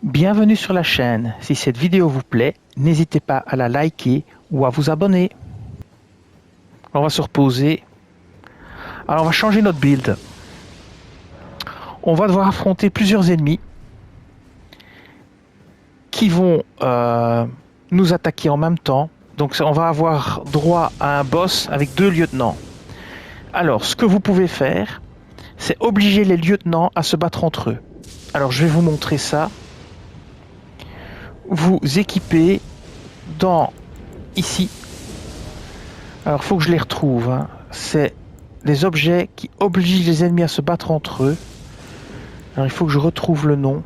Bienvenue sur la chaîne. Si cette vidéo vous plaît, n'hésitez pas à la liker ou à vous abonner. On va se reposer. Alors on va changer notre build. On va devoir affronter plusieurs ennemis qui vont nous attaquer en même temps. Donc on va avoir droit à un boss avec 2 lieutenants. Alors ce que vous pouvez faire, c'est obliger les lieutenants à se battre entre eux. Alors je vais vous montrer ça. Vous équipez dans ici. Alors il faut que je les retrouve. Hein. C'est des objets qui obligent les ennemis à se battre entre eux. Alors il faut que je retrouve le nom.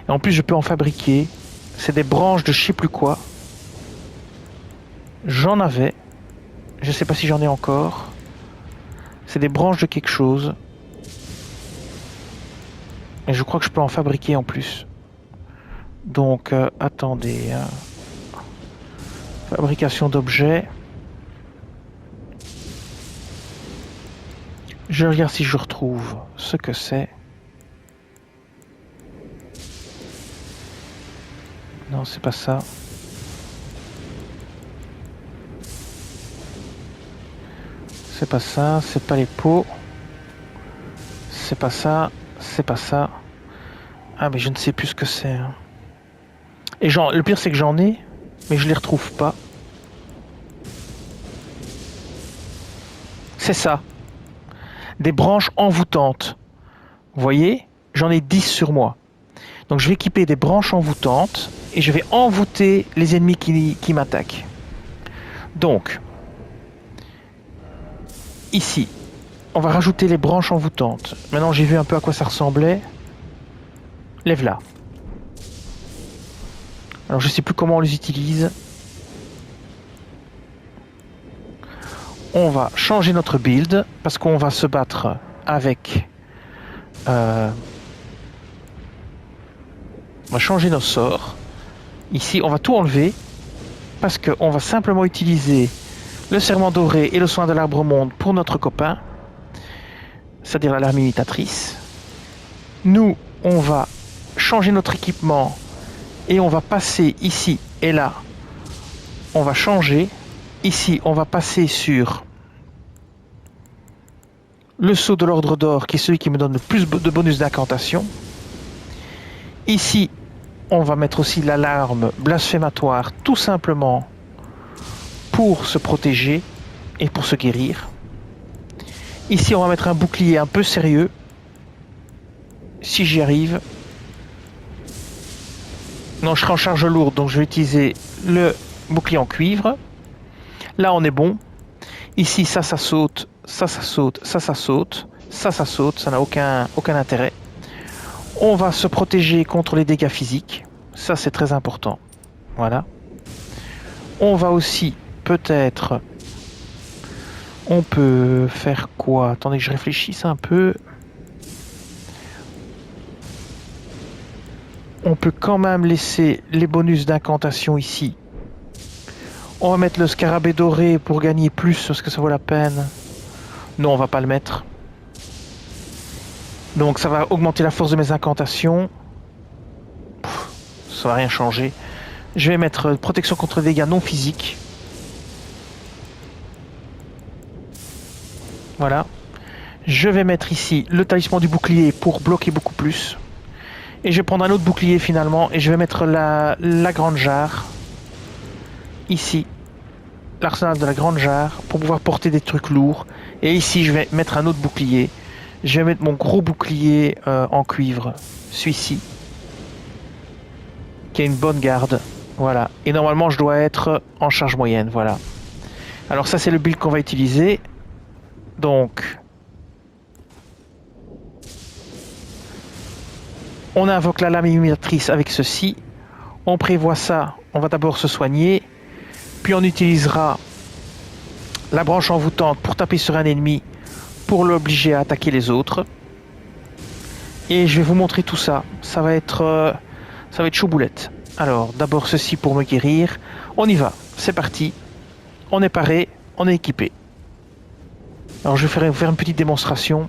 Et en plus je peux en fabriquer. C'est des branches de je sais plus quoi. J'en avais. Je sais pas si j'en ai encore. C'est des branches de quelque chose. Et je crois que je peux en fabriquer en plus. Donc, attendez. Hein. Fabrication d'objets. Je regarde si je retrouve ce que c'est. Non, c'est pas ça. C'est pas ça, c'est pas les pots. C'est pas ça, c'est pas ça. Ah mais je ne sais plus ce que c'est. Hein. Et le pire c'est que j'en ai, mais je les retrouve pas. C'est ça. Des branches envoûtantes. Vous voyez, j'en ai 10 sur moi. Donc je vais équiper des branches envoûtantes et je vais envoûter les ennemis qui m'attaquent. Donc, ici, on va rajouter les branches envoûtantes. Maintenant j'ai vu un peu à quoi ça ressemblait. Lève-la. Alors je sais plus comment on les utilise. On va changer notre build parce qu'on va se battre avec... on va changer nos sorts. Ici on va tout enlever parce qu'on va simplement utiliser le serment doré et le soin de l'arbre monde pour notre copain. C'est-à-dire la lame imitatrice. Nous on va changer notre équipement et on va passer ici et là. On va changer. Ici, on va passer sur le sceau de l'ordre d'or, qui est celui qui me donne le plus de bonus d'incantation. Ici, on va mettre aussi l'alarme blasphématoire, tout simplement pour se protéger et pour se guérir. Ici, on va mettre un bouclier un peu sérieux, si j'y arrive. Non, je serai en charge lourde, donc je vais utiliser le bouclier en cuivre. Là, on est bon. Ici, ça saute, ça saute, ça saute, ça saute. Ça n'a aucun intérêt. On va se protéger contre les dégâts physiques. Ça, c'est très important. Voilà. On va aussi, peut-être... On peut faire quoi? Attendez que je réfléchisse un peu. On peut quand même laisser les bonus d'incantation ici. On va mettre le scarabée doré pour gagner plus, parce que ça vaut la peine. Non, on va pas le mettre. Donc ça va augmenter la force de mes incantations. Ça va rien changer. Je vais mettre protection contre les dégâts non physiques. Voilà. Je vais mettre ici le talisman du bouclier pour bloquer beaucoup plus. Et je vais prendre un autre bouclier finalement. Et je vais mettre la grande jarre. Ici. L'arsenal de la grande jarre pour pouvoir porter des trucs lourds. Et ici, je vais mettre un autre bouclier. Je vais mettre mon gros bouclier en cuivre. Celui-ci. Qui a une bonne garde. Voilà. Et normalement, je dois être en charge moyenne. Voilà. Alors ça, c'est le build qu'on va utiliser. Donc... on invoque la lame imitatrice avec ceci. On prévoit ça. On va d'abord se soigner. Puis on utilisera la branche envoûtante pour taper sur un ennemi, pour l'obliger à attaquer les autres. Et je vais vous montrer tout ça. Ça va être chaud boulette. Alors, d'abord ceci pour me guérir. On y va. C'est parti. On est paré. On est équipé. Alors, je vais faire une petite démonstration.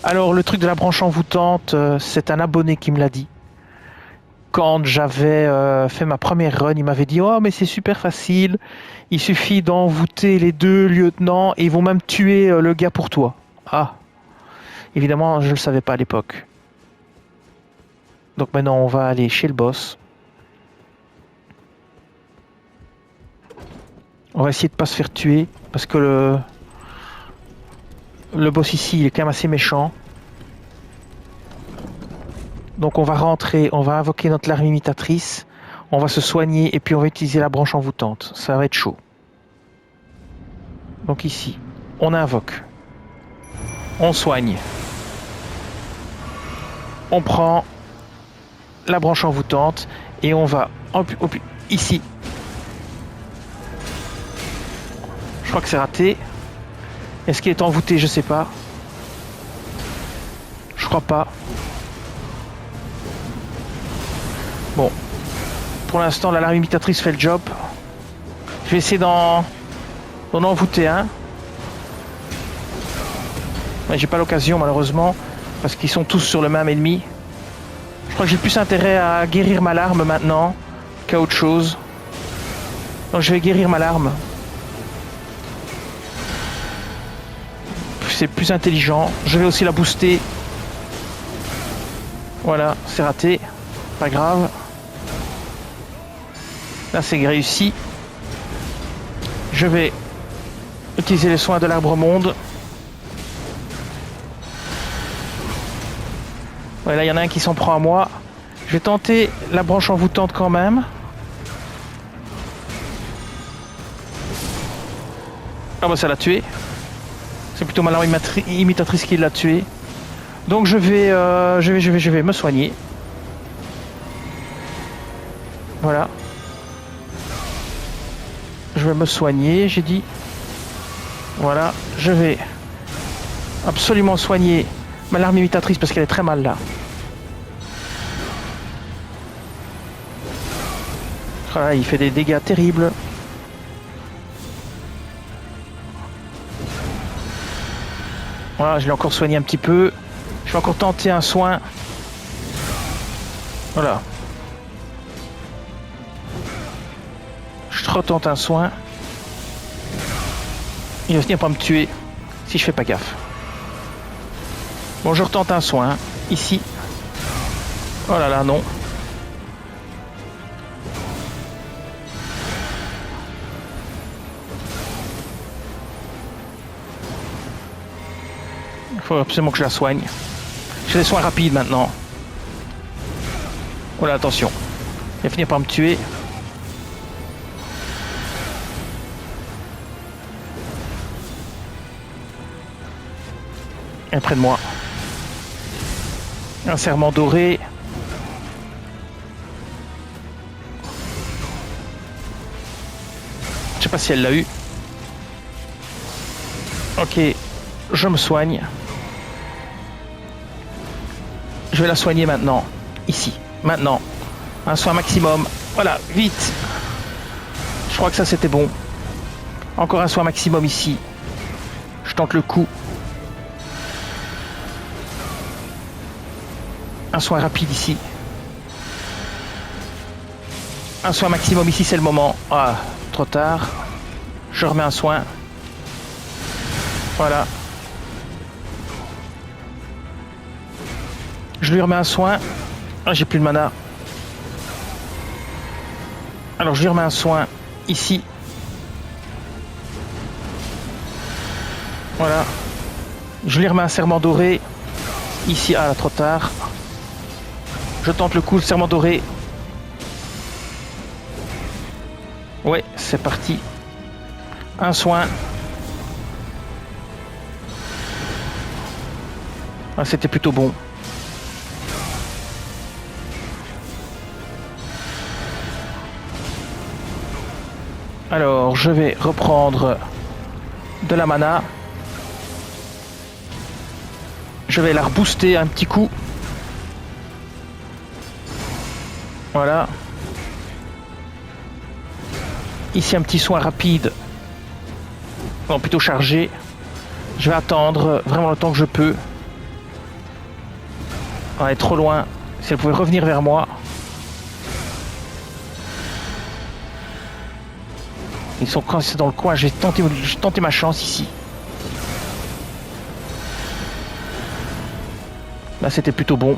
Alors, le truc de la branche envoûtante, c'est un abonné qui me l'a dit. Quand j'avais fait ma première run, il m'avait dit «Oh, mais c'est super facile, il suffit d'envoûter les 2 lieutenants et ils vont même tuer le gars pour toi.» Ah, évidemment, je ne le savais pas à l'époque. Donc maintenant, on va aller chez le boss. On va essayer de pas se faire tuer, parce que le boss ici, il est quand même assez méchant. Donc on va rentrer, on va invoquer notre larme imitatrice, on va se soigner et puis on va utiliser la branche envoûtante. Ça va être chaud. Donc ici, on invoque. On soigne. On prend la branche envoûtante et on va ici. Je crois que c'est raté. Est-ce qu'il est envoûté? Je sais pas. Je crois pas. Bon. Pour l'instant, la larme imitatrice fait le job. Je vais essayer d'en envoûter un. Mais j'ai pas l'occasion malheureusement. Parce qu'ils sont tous sur le même ennemi. Je crois que j'ai plus intérêt à guérir ma larme maintenant qu'à autre chose. Donc je vais guérir ma larme. C'est plus intelligent. Je vais aussi la booster. Voilà, c'est raté. Pas grave. Là, c'est réussi. Je vais utiliser les soins de l'arbre monde. Ouais, là, il y en a un qui s'en prend à moi. Je vais tenter la branche envoûtante quand même. Ah bah ça l'a tué. C'est plutôt ma larme imitatrice qui l'a tué. Donc je vais me soigner. Voilà. Je vais me soigner, j'ai dit. Voilà, je vais absolument soigner ma larme imitatrice parce qu'elle est très mal là. Voilà, il fait des dégâts terribles. Voilà, je l'ai encore soigné un petit peu. Je vais encore tenter un soin. Voilà. Je retente un soin. Il va finir par me tuer si je fais pas gaffe. Bon, je retente un soin. Ici. Oh là là, non. Il faut absolument que je la soigne. J'ai des soins rapides maintenant. Voilà, attention. Il va finir par me tuer. Et près de moi. Un serment doré. Je sais pas si elle l'a eu. Ok, je me soigne. Je vais la soigner maintenant. Ici, maintenant. Un soin maximum. Voilà, vite. Je crois que ça c'était bon. Encore un soin maximum ici. Je tente le coup. Un soin rapide ici. Un soin maximum ici, c'est le moment. Ah, trop tard. Je remets un soin. Voilà. Je lui remets un soin. Ah, j'ai plus de mana. Alors je lui remets un soin ici. Voilà. Je lui remets un serment doré. Ici, ah là, trop tard. Je tente le coup, le serment doré. Ouais, c'est parti. Un soin. Ah, c'était plutôt bon. Alors, je vais reprendre de la mana. Je vais la rebooster un petit coup. Voilà. Ici, un petit soin rapide. Non, plutôt chargé. Je vais attendre vraiment le temps que je peux. Elle est trop loin. Si elle pouvait revenir vers moi. Ils sont coincés dans le coin. J'ai tenté ma chance ici. Là, c'était plutôt bon.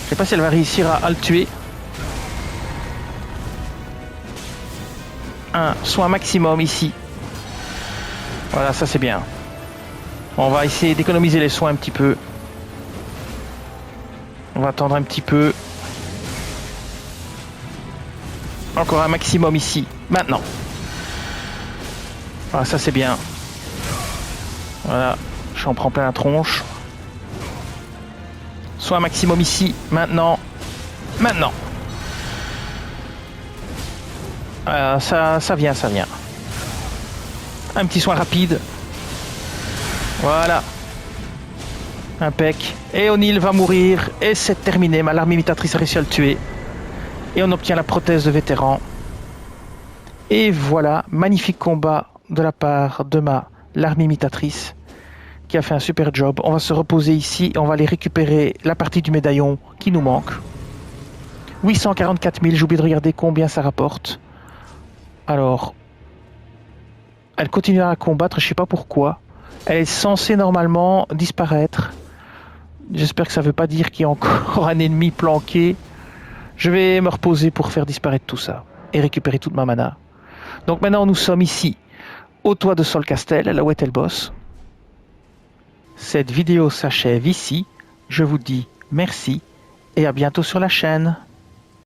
Je sais pas si elle va réussir à le tuer. Un soin maximum ici. Voilà, ça c'est bien. On va essayer d'économiser les soins un petit peu. On va attendre un petit peu. Encore un maximum ici. Maintenant. Voilà, ça c'est bien. Voilà, j'en prends plein la tronche. Soit un maximum ici. Maintenant. Maintenant. Ça vient, ça vient. Un petit soin rapide. Voilà. Impec. Et O'Neill va mourir. Et c'est terminé. Ma larme imitatrice a réussi à le tuer. Et on obtient la prothèse de vétéran. Et voilà. Magnifique combat de la part de ma larme imitatrice, qui a fait un super job. On va se reposer ici. Et on va aller récupérer la partie du médaillon qui nous manque. 844 000. J'ai oublié de regarder combien ça rapporte. Alors, elle continuera à combattre, je sais pas pourquoi. Elle est censée normalement disparaître. J'espère que ça veut pas dire qu'il y a encore un ennemi planqué. Je vais me reposer pour faire disparaître tout ça et récupérer toute ma mana. Donc maintenant nous sommes ici, au toit de Solcastel, là où était le boss. Cette vidéo s'achève ici. Je vous dis merci et à bientôt sur la chaîne.